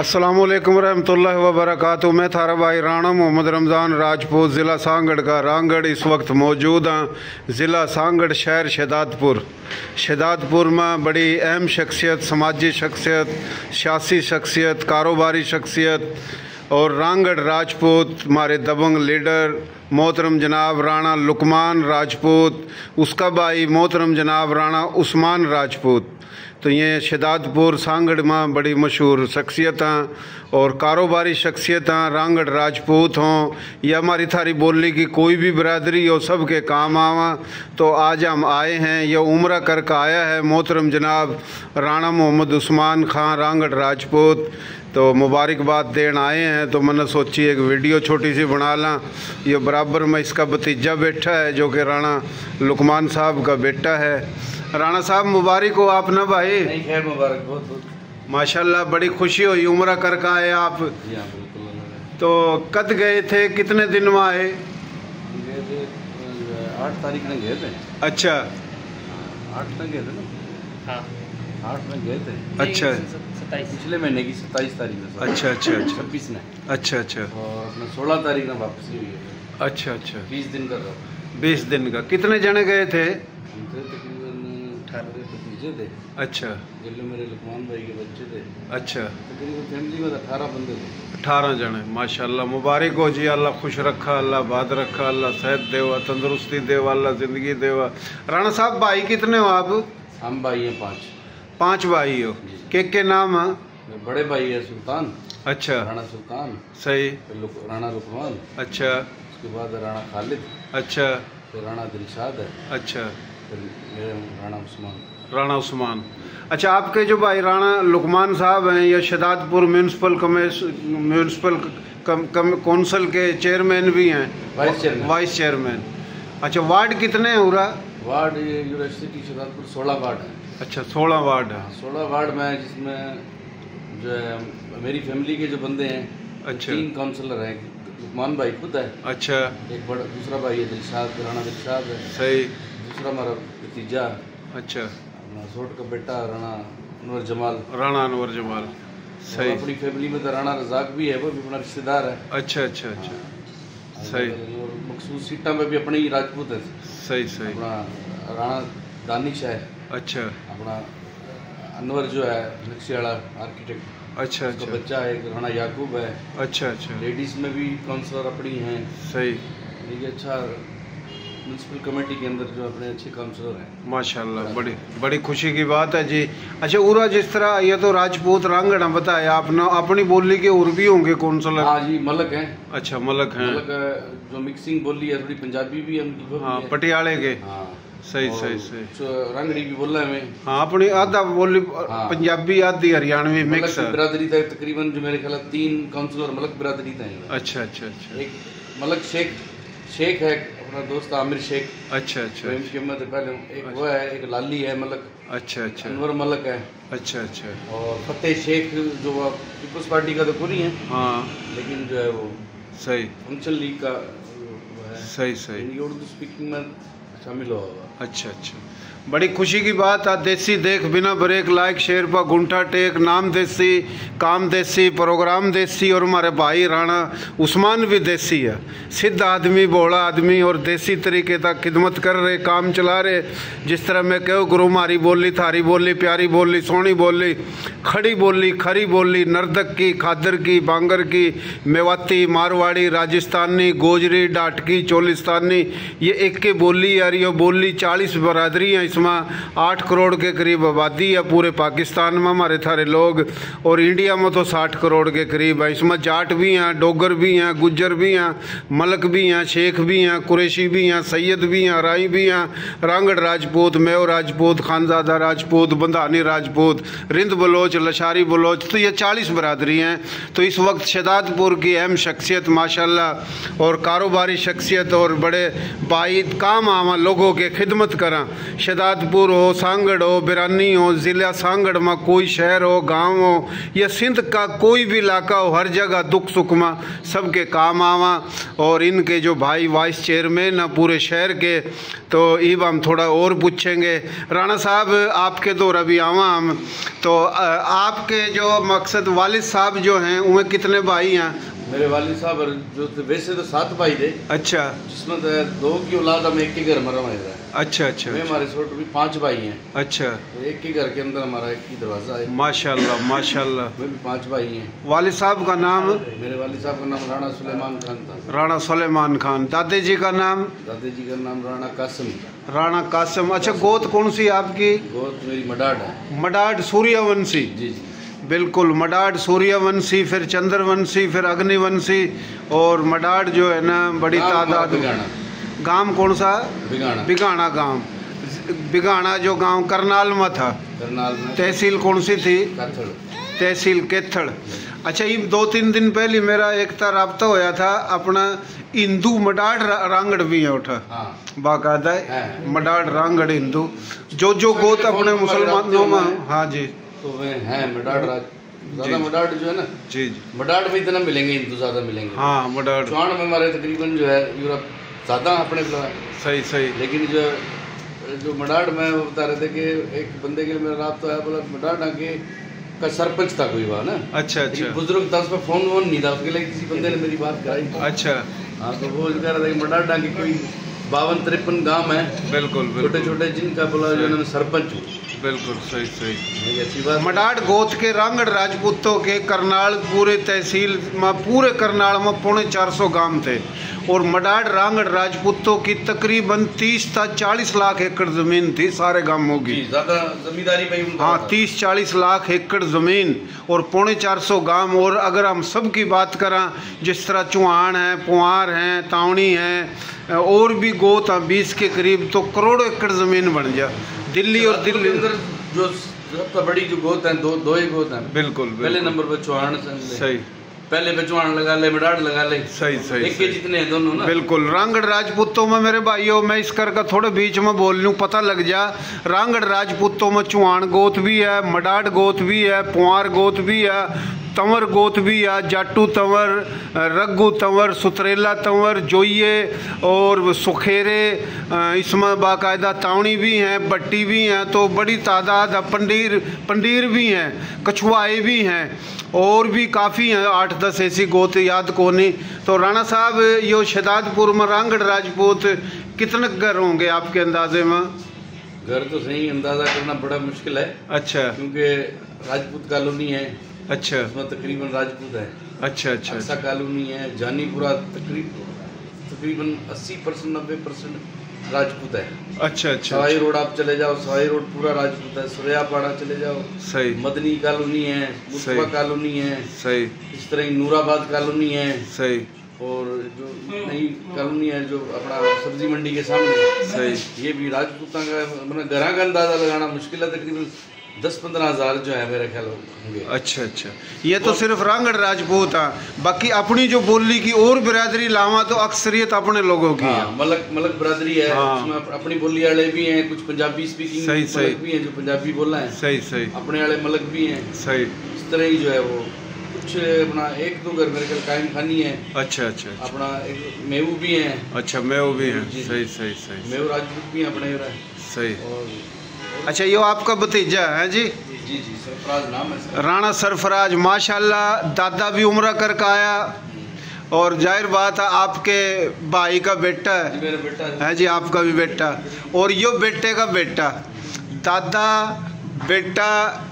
अस्सलामुअलैकुम रहमतुल्लाहि व बरकातुहू। मैं थारा भाई राणा मोहम्मद रमज़ान राजपूत ज़िला सांगड़ का रांगड़ इस वक्त मौजूद हाँ। ज़िला सांगड़ शहर शहदादपुर में बड़ी अहम शख्सियत, समाजी शख्सियत, सियासी शख्सियत, कारोबारी शख्सियत और रांगड़ राजपूत हमारे दबंग लीडर मोहतरम जनाब राणा लुकमान राजपूत, उसका भाई मोहतरम जनाब राणा उस्मान राजपूत। तो ये शहदादपुर सांगड़ में बड़ी मशहूर शख्सियत और कारोबारी शख्सियत रांगड़ राजपूत हों या हमारी थारी बोली की कोई भी बरादरी हो, सब के काम आवा। तो आज हम आए हैं, यह उम्रा करके आया है मोहतरम जनाब राणा मोहम्मद उस्मान खां रांगड़ राजपूत। तो मुबारकबाद देन आए हैं, तो मैंने सोची एक वीडियो छोटी सी बना ला। ये बराबर में इसका भतीजा बैठा है जो कि राणा लुकमान साहब का बेटा है। राणा साहब मुबारक हो आप ना भाई। खैर मुबारक, बहुत बहुत माशाल्लाह, बड़ी खुशी हुई उम्रा करके आए आप। जी हाँ बिल्कुल। तो कद गए थे, कितने दिन में आए? गए थे 8 तारीख में गए थे। अच्छा 8 में गए थे ना। हाँ 8 में गए थे। अच्छा 27 पिछले महीने की 27 तारीख में। अच्छा अच्छा अच्छा 26 में। अच्छा अच्छा और अपना 16 तारीख में वापसी हुई है। अच्छा अच्छा 20 दिन का था। 20 दिन का। कितने जने गए थे? हम थे तकरीबन 18 भतीजे थे। अच्छा जिले मेरे लुकमान भाई के बच्चे थे। अच्छा तकरीबन फैमिली में 18 बंदे थे। 18 जने। माशाल्लाह मुबारक हो जी। अल्लाह खुश रखा, अल्लाह बाद रखा, अल्लाह सेहत देवा, तंदुरुस्ती देवा, अल्लाह ज़िंदगी देवा। राणा साहब भाई कितने हो आप? हम भाई हैं 5 भाई हो। के नाम है? बड़े भाई है सुल्तान। अच्छा राणा सुल्तान। सही। राणा लुकमान। अच्छा उसके बाद राणा खालिद। अच्छा फिर राणा दिलशाद है। अच्छा फिर मेरे राणा उस्मान। राणा उस्मान। अच्छा आपके जो भाई राणा लुकमान साहब हैं, ये शहदादपुर म्यूनसिपल कौंसिल के चेयरमैन भी हैं, वाइस चेयरमैन। अच्छा वार्ड कितने हैं पूरा? वार्ड ये यूनिवर्सिटी शहदादपुर 16 वार्ड है। अच्छा 16 वार्ड है। 16 वार्ड में, जिसमें जो है मेरी फैमिली के जो बंदे हैं। अच्छा 3 काउंसलर हैं। लुकमान भाई खुद है। अच्छा एक बड़ा दूसरा भाई है दिलशाद, राणा दिलशाद है। सही। दूसरा हमारा भतीजा। अच्छा सोट का बेटा राणा अनवर जमाल। राणा अनवर जमाल। सही। अपनी फैमिली में तो राणा रजाक भी है, वो भी अपना रिश्तेदार है। अच्छा अच्छा अच्छा सही। और मखसूस सीटा में भी अपने ही राजपूत है। सही सही। अपना राणा दानिश है। अच्छा अपना अनवर जो है नक्शे वाला आर्किटेक्ट। अच्छा अच्छा बच्चा है राणा याकूब है। अच्छा अच्छा लेडीज में भी काउंसलर अपनी हैं। सही। ये अच्छा म्यूनसिपल कमेटी के अंदर जो अपने अच्छे काउंसलर हैं। माशाल्लाह, बड़ी बड़ी खुशी की बात है जी। अच्छा उरा जिस तरह ये तो राजपूत रांगड़ बताया आपने, अपनी बोली के और भी होंगे काउंसलर? हाँ जी मलक हैं। अच्छा मलक हैं। मलक जो मिक्सिंग बोली है, थोड़ी पंजाबी भी है उनकी। हाँ पटियाले के। हाँ सही सही सही। रंगड़ी भी बोला है। हाँ अपनी आधा बोली पंजाबी आधी हरियाणवी मिक्स है। बिरादरी था तकरीबन, जो मेरे ख्याल 3 काउंसलर मलक बिरादरी था। अच्छा अच्छा अच्छा। एक मलक शेख है, अपना दोस्त आमिर शेख। अच्छा अच्छा पहले एक वो है, एक लाली है मलक। अच्छा अच्छा अनवर मलक है। अच्छा अच्छा। और फतेह शेख जो पीपल्स पार्टी का तो पूरी है। हाँ लेकिन जो है वो सही फंक्शन लीग का वो है। सही सही। उर्दू स्पीकिंग में शामिल होगा। अच्छा अच्छा, बड़ी खुशी की बात है। देसी देख बिना ब्रेक, लाइक शेयर पर गुंठा टेक, नाम देसी, काम देसी, प्रोग्राम देसी और हमारे भाई राणा उस्मान भी देसी है। सिद्ध आदमी, भोला आदमी और देसी तरीके तक खिदमत कर रहे, काम चला रहे। जिस तरह मैं कहूँ गुरु मारी बोली, थारी बोली, प्यारी बोली, सोनी बोली, खड़ी बोली, खरी बोली, नर्दक की, खादर की, बांगर की, मेवाती, मारवाड़ी, राजस्थानी, गोजरी, डाटकी, चोलिस्तानी, ये एक के बोली यार। ये बोली 40 बरादरी हैं, इसमें 8 करोड़ के करीब आबादी है पूरे पाकिस्तान में हमारे थारे लोग, और इंडिया में तो 60 करोड़ के करीब है। इसमें जाट भी हैं, डोगर भी हैं, गुज्जर भी हैं, मलक भी हैं, शेख भी हैं, कुरैशी भी हैं, सैयद भी हैं, राई भी हैं, रांगड़ राजपूत, मेव राजपूत, खानजादा राजपूत, बंधानी राजपूत, रिंद बलोच, लशारी बलोच, तो ये 40 बरादरी हैं। तो इस वक्त शहदादपुर की अहम शख्सियत माशाल्लाह और कारोबारी शख्सियत और बड़े भाई काम आवा लोगों के खिदमत करा। शहदादपुर हो, सांगड़ हो, बिरानी हो, ज़िला सांगड़ में कोई शहर हो, गांव हो या सिंध का कोई भी इलाका हो, हर जगह दुख सुख में सबके काम आवा। और इनके जो भाई वाइस चेयरमैन हैं पूरे शहर के, तो इब हम थोड़ा और पूछेंगे। राणा साहब आपके दौर अभी आवा हम, तो आपके जो मकसद वालिद साहब जो हैं उनमें कितने भाई हैं? मेरे वालिद साहब जो थे वैसे तो 7 भाई थे। अच्छा। जिसमें 2 की औलाद हम एक ही घर में रहा है। अच्छा अच्छा। मैं हमारे छोटे भी 5 भाई हैं। अच्छा। तो एक ही घर के अंदर हमारा एक ही दरवाजा है। माशाल्लाह माशाल्लाह। मैं भी 5 भाई हैं। वालिद साहब का नाम? मेरे वालिद साहब का नाम राणा सुलेमान खान था। राणा सुलेमान खान। दादी जी का नाम? दादी जी का नाम राणा कासिम। राणा कासिम। अच्छा, गोत कौन सी आपकी? गोत मेरी मडाड है। मडाड सूर्यवंशी? जी जी बिल्कुल। मडाड सूर्यवंशी, फिर चंद्रवंशी, फिर अग्निवंशी, और मडाड जो है ना बड़ी तादाद। गांव कौन सा? बिगाना। बिगाना गांव। बिगाना जो गांव करनाल में था। करनाल में। तहसील कौन सी थी? तहसील केथड़। अच्छा, ये 2-3 दिन पहले मेरा एक राब्ता होया था अपना हिंदू मडाड रांगड़ भी है उठा। हाँ। बाकायदा मडाड रांगड़ हिंदू जो गोत अपने मुसलमानों में। हाँ जी। तो वे हैं मडाड ज़्यादा। मडाड जो है ना जी जी, मडाड में इतना मिलेंगे, हिंदू ज़्यादा मिलेंगे। हाँ मडाड। चौहान में हमारे तकरीबन जो है यूरोप ज़्यादा अपने सही सही। लेकिन जो मडाड में वो बता रहे थे कि एक बंदे के लिए मेरा राब्ता है, बोला मडाड आके का सरपंच था कोई वहाँ ना। अच्छा अच्छा। बुजुर्ग था, उस पर फोन वोन नहीं था, उसके लिए किसी बंदे ने मेरी बात कराई। अच्छा। हाँ, तो वो कह रहा था कि मडाड आके कोई 52-53 गांव है। बिल्कुल छोटे छोटे, जिनका बोला जो है सरपंच। बिल्कुल सही सही। अच्छी बात। मडाड गोत के रांगड़ राजपूतों के करनाल पूरे तहसील में, पूरे करनाल में 450 गांव थे, और मडाड रांगड़ राजपूतों की तकरीबन 30 से 40 लाख एकड़ जमीन थी सारे गांवों की। ज्यादा जमींदारी में। हाँ, 30-40 लाख एकड़ जमीन और 450 गांव। और अगर हम सब की बात करें, जिस तरह चौहान हैं, पुआर हैं, तावनी हैं, और भी गोत हैं 20 के करीब, तो करोड़ों एकड़ जमीन बन जा। दिल्ली और दिल्ली जो सबसे बड़ी जो गोत है, दो ही गोत हैं। बिल्कुल। पहले नंबर पर चौहान सही, पहले पे चौहान लगा ले, मडाड लगा ले। सही सही। एक के जितने हैं दोनों ना। बिल्कुल। रांगड़ राजपूतों में मेरे भाइयों, मैं इस कर का थोड़े बीच में बोल लूँ, पता लग जा। रांगड़ राजपूतों में चौहान गोत भी है, मडाड गोत भी है, पुआर गोत भी है, तंवर गोत भी है, जाटू तंवर, रग्गू तंवर, सुतरेला तंवर, जोइये और सुखेरे, इसमें बाकायदा तावनी भी हैं, बट्टी भी हैं, तो बड़ी तादाद है। पंडीर भी हैं, कछुआए भी हैं, और भी काफ़ी हैं, 8-10 ऐसी गोत याद को नहीं। तो राणा साहब, यो शहदादपुर में रांगड़ राजपूत कितने घर होंगे आपके अंदाजे में? घर तो सही अंदाज़ा करना बड़ा मुश्किल है। अच्छा। क्योंकि राजपूत कॉलोनी है। अच्छा। उसमें तकरीबन राजपूत है। अच्छा अच्छा। ऐसा कॉलोनी है, जानीपुरा तकरीबन 80% 90% राजपूत है। अच्छा अच्छा। सवाई रोड आप चले जाओ, सवाई रोड पूरा राजपूत है। सुरयापाड़ा चले जाओ, सही। मदनी कॉलोनी है, मुस्तफा कॉलोनी है, सही। इस तरह ही नूराबाद कॉलोनी है, सही। और जो नई कॉलोनी है जो अपना सब्जी मंडी के सामने, सही, ये भी राजपूतों का, मतलब घरों का अंदाजा लगाना मुश्किल है। तकरीबन 10-15 हज़ार जो है मेरे ख्याल होंगे। अच्छा अच्छा। ये तो सिर्फ रांगड़ राजपूत है, बाकी अपनी जो बोली की और बिरादरी लावा तो अक्सरियत अपने लोगों की है। मलक बिरादरी है। हाँ। अपनी बोली वाले भी हैं, कुछ पंजाबी स्पीकिंग सही सही भी हैं जो पंजाबी बोलना है। सही सही। अपने वाले मलक भी हैं। सही। इस तरह ही जो है वो कुछ अपना 1-2 घर मेरे ख्याल कायम खानी है। अच्छा अच्छा। अपना एक मेहू भी है। अच्छा, मेहू भी है। सही सही सही। मेहू राजपूत भी है अपने। सही। और अच्छा, ये आपका भतीजा है जी? जी जी, सरफराज नाम है। राणा सरफराज, माशाल्लाह। दादा भी उम्र करके आया, और जाहिर बात है आपके भाई का बेटा है। मेरा बेटा है जी, आपका भी बेटा, और यो बेटे का बेटा, दादा, बेटा,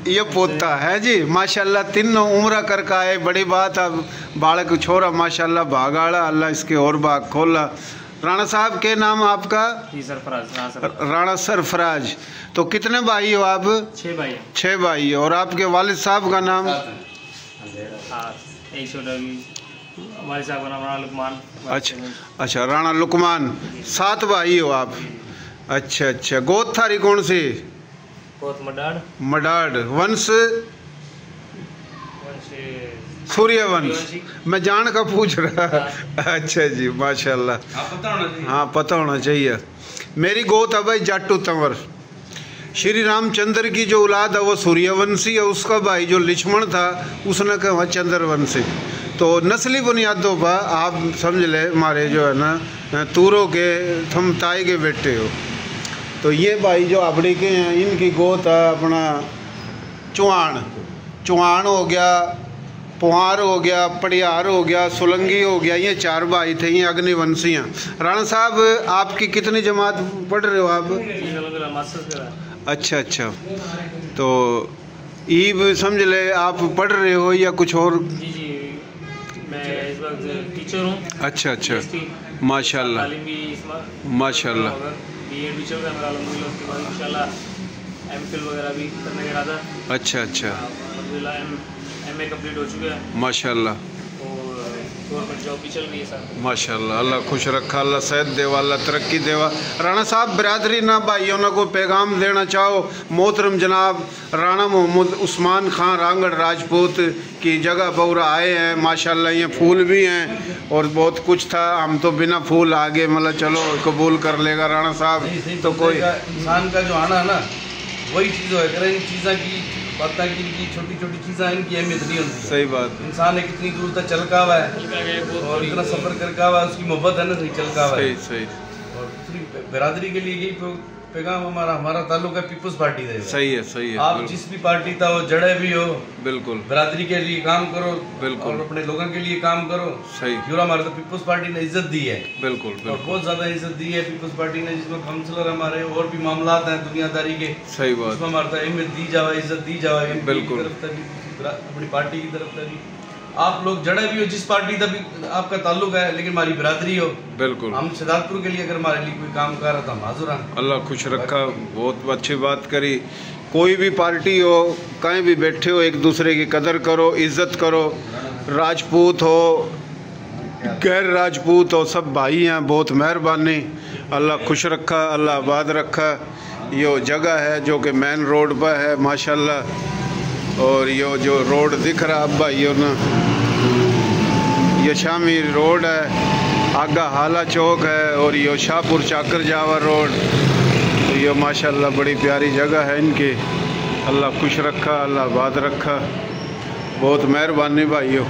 ये पोता है जी। माशाल्लाह तीनों उम्र करके आए, बड़ी बात है। बालक छोरा माशाल्लाह भागाड़ा, अल्लाह इसके और भाग खोला। राणा साहब के नाम आपका? जी, सरफराज। राणा सरफराज। तो कितने भाई हो आप? 6 भाई। 6 भाई। और आपके वालिद साहब का नाम? वालिद साहब का नाम राणा लुकमान। अच्छा अच्छा, राणा लुकमान। 7 भाई हो आप? अच्छा अच्छा। गोत थारी कौन सी? गोत मडाड। मडाड। वंश? सूर्यवंश। मैं जान का पूछ रहा। अच्छा जी, माशाल्लाह। हाँ, पता होना चाहिए। मेरी गोत है भाई जाटू तंवर। श्री रामचंद्र की जो औलाद है वो सूर्यवंशी है, उसका भाई जो लक्ष्मण था उसने कहा चंद्रवंशी। तो नस्ली बुनियादों पर आप समझ ले हमारे जो है ना तूरों के थम ताई के बेटे हो। तो ये भाई जो अपड़ी के हैं इनकी गोत है अपना चौहान। चौहान हो गया, पुहार हो गया, पड़ियार हो गया, सोलंगी हो गया, ये 4 भाई थे, ये अग्निवंशी हैं। राणा साहब आपकी कितनी जमात पढ़ रहे हो आप? अच्छा अच्छा। तो ईब समझ ले आप पढ़ रहे हो या कुछ और? जी जी, मैं इस वक्त टीचर हूँ। अच्छा अच्छा, माशाल्लाह माशाल्लाह। बीएड भी चल रहा है मेरा, अल्हम्दुलिल्लाह। उसके बाद इंशाल्लाह एमफिल वगैरह भी करने का इरादा। अच्छा अच्छा, अल्हम्दुलिल्लाह एमए कंप्लीट हो चुका है माशाल्लाह। और गवर्नमेंट जॉब भी चल रही है सर माशाल्लाह। अल्लाह खुश रखा, अल्लाह सेहत देवा, अल्लाह तरक्की देवा। राणा साहब बिरादरी ना भाइयों ना को पैगाम देना चाहो? मोहतरम जनाब राणा मोहम्मद उस्मान खान रांगड़ राजपूत की जगह पर आए हैं माशाल्लाह। ये फूल भी हैं और बहुत कुछ था, हम तो बिना फूल आगे मतलब चलो कबूल कर लेगा राणा साहब। तो कोई इंसान का जो आना है ना वही चीज़ है, अगर इन चीज़ों की बात की इनकी छोटी छोटी चीज़ें इनकी अहमियत नहीं होती। सही बात। इंसान ने कितनी दूर तक चलका हुआ है और इतना सफ़र करका हुआ है, उसकी मोहब्बत है ना, सही चलका हुआ है। सही। और दूसरी बिरादरी के लिए यही पैगाम हमारा ताल्लुक है पीपल्स पार्टी से। सही है। आप जिस भी पार्टी था वो जड़े भी हो, बिल्कुल बिरादरी के लिए काम करो, बिल्कुल, और अपने लोगों के लिए काम करो। सही। क्यों हमारे तो पीपल्स पार्टी ने इज्जत दी है, बिल्कुल और बहुत ज्यादा इज्जत दी है पीपल्स पार्टी ने, जिसमें काउंसलर हमारे और भी मामलात हैं दुनियादारी के। सही बात। उसमें हमारे तो अहमियत दी जाए, इज्जत दी जाए, बिल्कुल, अपनी पार्टी की तरफ से भी। आप लोग जड़े भी हो जिस पार्टी का भी आपका ताल्लुक है, लेकिन हमारी बिरादरी हो, बिल्कुल, हम शहजादपुर के लिए अगर हमारे लिए कोई काम कर रहा था हम हाजुर हैं। अल्लाह खुश रखा, बहुत अच्छी बात करी। कोई भी पार्टी हो, कहीं भी बैठे हो, एक दूसरे की कदर करो, इज्जत करो। राजपूत हो, गैर राजपूत हो, सब भाई हैं। बहुत मेहरबानी, अल्लाह खुश रखा, अल्लाह आबाद रखा। ये जगह है जो कि मेन रोड पर है माशाल्लाह। और ये जो रोड दिख रहा अब भाइयों ना, ये शामी रोड है, आगा हाला चौक है, और ये शाहपुर चाकर जावा रोड। तो ये माशाल्लाह बड़ी प्यारी जगह है इनकी। अल्लाह खुश रखा, अल्लाह आबाद रखा। बहुत मेहरबानी भाइयों।